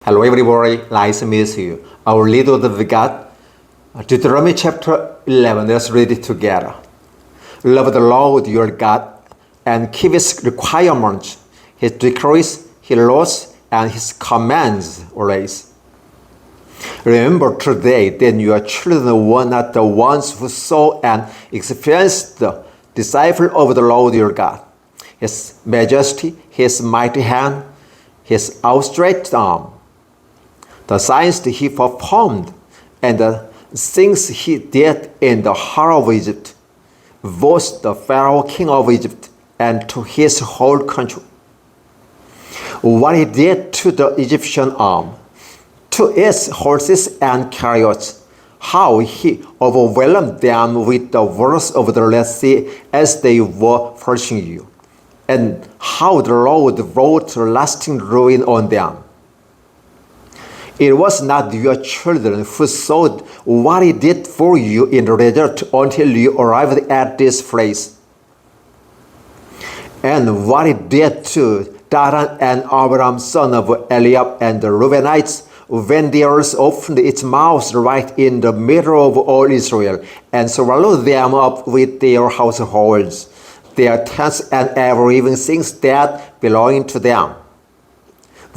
Hello everybody, nice to meet you. Our leader of God, Deuteronomy chapter 11, let's read it together. Love the Lord your God and keep His requirements, His decrees, His laws, and His commands always. Remember today that your children were not the ones who saw and experienced the disciple of the Lord your God, His majesty, His mighty hand, His outstretched arm, the signs He performed, and the things He did in the heart of Egypt, both the Pharaoh king of Egypt and to his whole country. What He did to the Egyptian army, to its horses and chariots, how He overwhelmed them with the waters of the Red Sea as they were pursuing you, and how the Lord brought lasting ruin on them. It was not your children who saw what He did for you in the desert until you arrived at this place, and what He did to Dathan and Abiram son of Eliab and the Reubenites when the earth opened its mouth right in the middle of all Israel and swallowed them up with their households, their tents, and every living thing that belonged to them.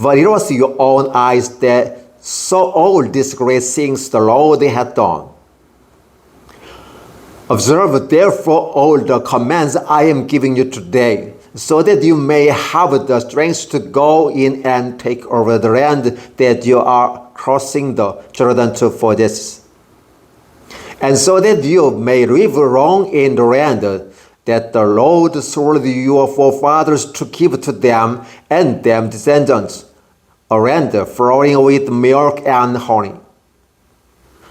But it was your own eyes that saw all these great things the Lord had done. Observe therefore all the commands I am giving you today, so that you may have the strength to go in and take over the land that you are crossing the Jordan to possess, and so that you may live long in the land that the Lord swore your forefathers to give to them and their descendants, a land flowing with milk and honey.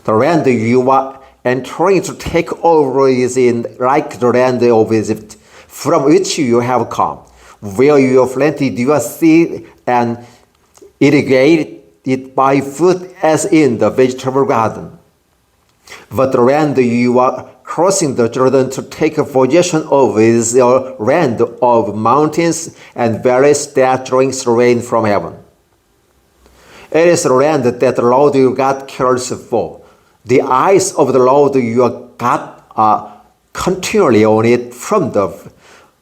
The land you are entering to take over is like the land of Egypt, from which you have come, where you have planted your seed and irrigated it by foot as in the vegetable garden. But the land you are crossing the Jordan to take possession of is a land of mountains and valleys that drinks rain from heaven. It is the land that the Lord your God cares for. The eyes of the Lord your God are continually on it from the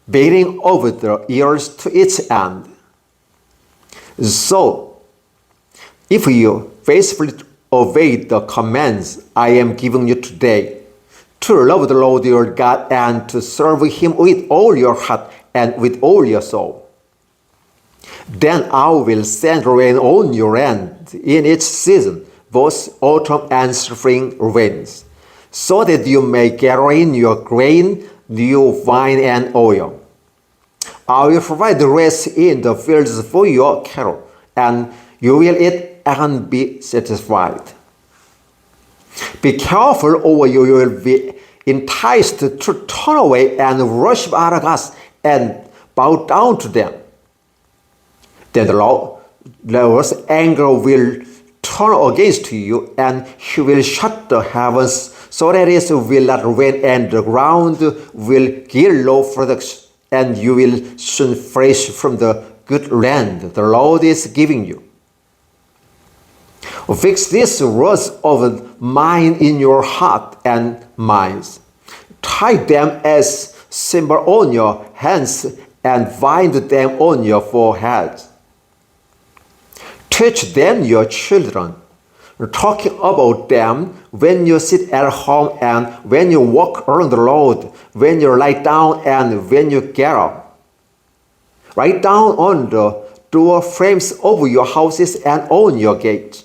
beginning of the years to its end. So, if you faithfully obey the commands I am giving you today, to love the Lord your God and to serve Him with all your heart and with all your soul, then I will send rain on your land in its season, both autumn and spring rains, so that you may gather in your grain, new wine, and oil. I will provide rest in the fields for your cattle, and you will eat and be satisfied. Be careful, or you will be enticed to turn away and worship other gods and bow down to them. Then the Lord's anger will turn against you, and He will shut the heavens so that it will not rain, and the ground will yield no production, and you will soon perish from the good land the Lord is giving you. Fix these words of mine in your heart and minds. Tie them as symbols on your hands and bind them on your forehead. Teach them your children, talking about them when you sit at home and when you walk around the road, when you lie down and when you get up. Write down on the door frames of your houses and on your gates,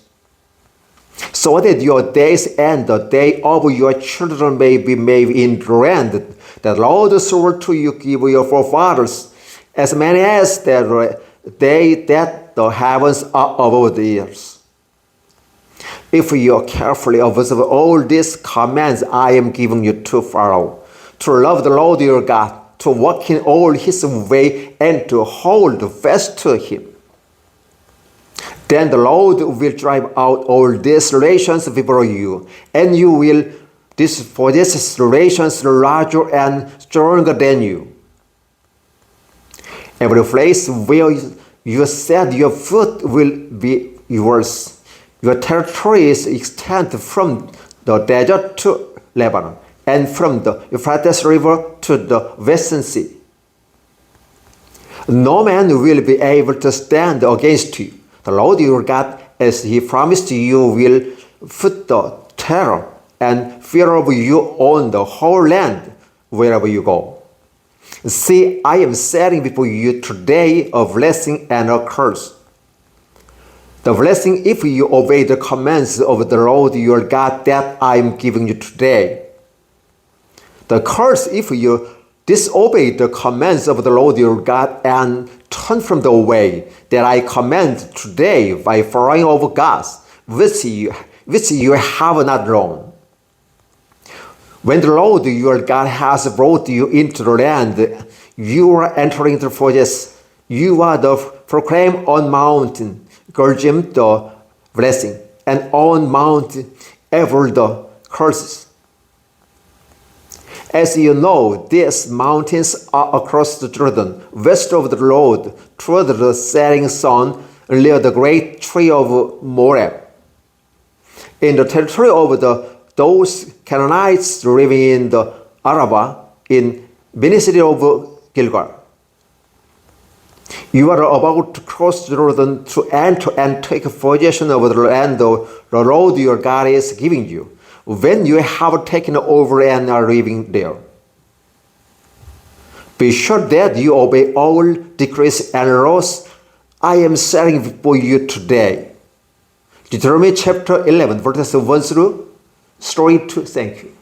so that your days and the day of your children may be made in the land that the Lord swore to you give your forefathers, as many as the day that the heavens are above the earth. If you carefully observe all these commands I am giving you to follow, to love the Lord your God, to walk in all His way, and to hold fast to Him, then the Lord will drive out all these nations before you, and you will possess nations larger and stronger than you. Every place where you set your foot will be yours. Your territories extend from the desert to Lebanon, and from the Euphrates River to the western sea. No man will be able to stand against you. The Lord your God, as he promised you, will put the terror and fear of you on the whole land wherever you go. See, I am setting before you today a blessing and a curse. The blessing if you obey the commands of the Lord your God that I am giving you today. The curse if you disobey the commands of the Lord your God and turn from the way that I command today by following of gods, which you have not known. When the Lord your God has brought you into the land you are entering to possess, you are to proclaim on mountain Gerizim the blessing, and on Mount Ever the curses. As you know, these mountains are across the Jordan, west of the road, toward the setting sun, near the great tree of Moab. In the territory of those Canaanites living in the Arabah, in vicinity of Gilgal. You are about to cross the Jordan to enter and take possession of the land the Lord your God is giving you, when you have taken over and are living there. Be sure that you obey all decrees and laws I am setting before you today. Deuteronomy chapter 11, verses 1 through 2. Thank you.